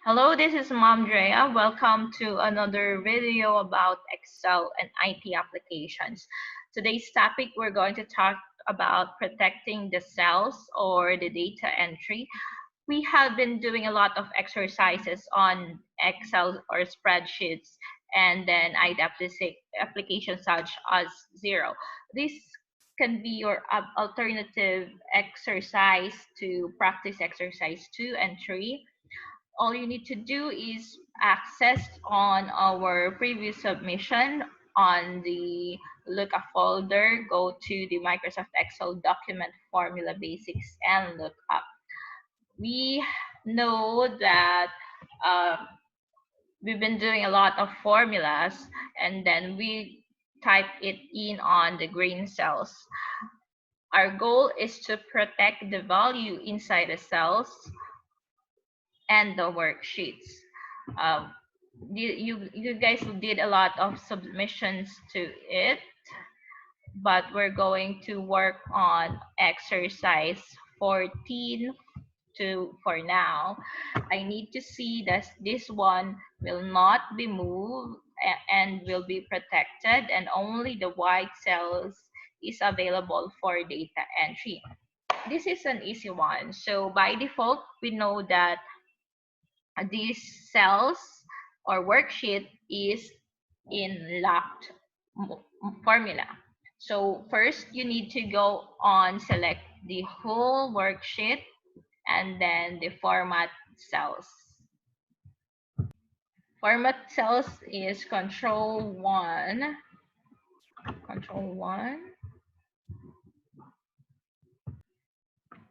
Hello, this is Mom Drea. Welcome to another video about Excel and IT applications. Today's topic, we're going to talk about protecting the cells or the data entry. We have been doing a lot of exercises on Excel or spreadsheets and then IT applications such as Zero. This can be your alternative exercise to practice exercise 2 and 3. All you need to do is access on our previous submission on the lookup folder, go to the Microsoft Excel document formula basics and lookup. We know that um, we've been doing a lot of formulas and then we type it in on the green cells. Our goal is to protect the value inside the cells and the worksheets. Um, you guys did a lot of submissions to it, but we're going to work on exercise 14 to for now. I need to see that this one will not be moved and will be protected, and only the white cells is available for data entry. This is an easy one. So by default, we know that these cells or worksheet is in locked formula. So first you need to go on select the whole worksheet and then the format cells. Format cells is control 1.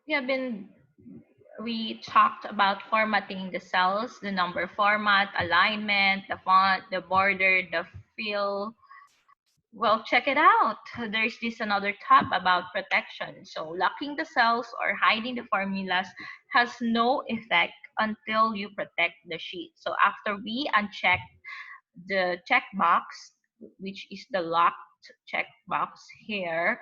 We have been we talked about formatting the cells, the number format, alignment, the font, the border, the fill. Well, check it out. There's this another tab about protection. So locking the cells or hiding the formulas has no effect until you protect the sheet. So after we uncheck the checkbox, which is the locked checkbox here,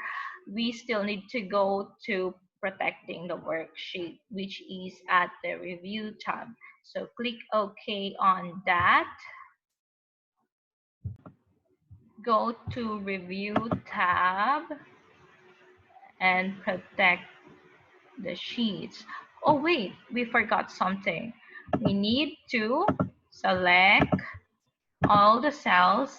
we still need to go to protecting the worksheet, which is at the review tab. So click OK on that. Go to review tab and protect the sheets. Oh wait, we forgot something. We need to select all the cells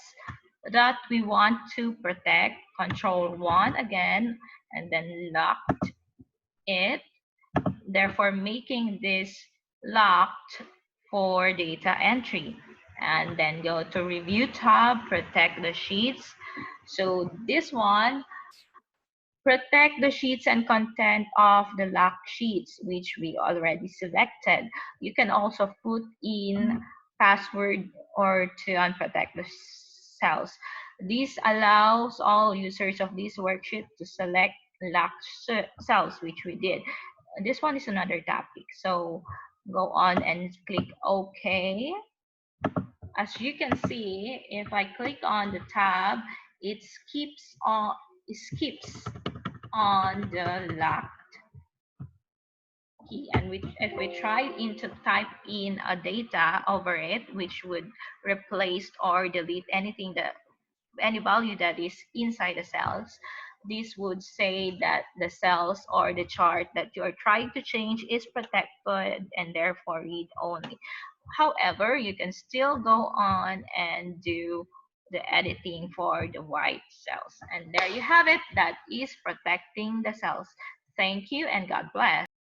that we want to protect. Control 1 again, and then locked it, therefore making this locked for data entry. And then go to review tab, protect the sheets. So this one, protect the sheets and content of the locked sheets, which we already selected. You can also put in password or to unprotect the cells. This allows all users of this worksheet to select locked cells, which we did. This one is another topic. So go on and click OK. As you can see, if I click on the tab, it skips on the locked key, and if we try to type in a data over it, which would replace or delete any value that is inside the cells, this would say that the cells or the chart that you are trying to change is protected and therefore read only. However, you can still go on and do the editing for the white cells. And there you have it. That is protecting the cells. Thank you and God bless.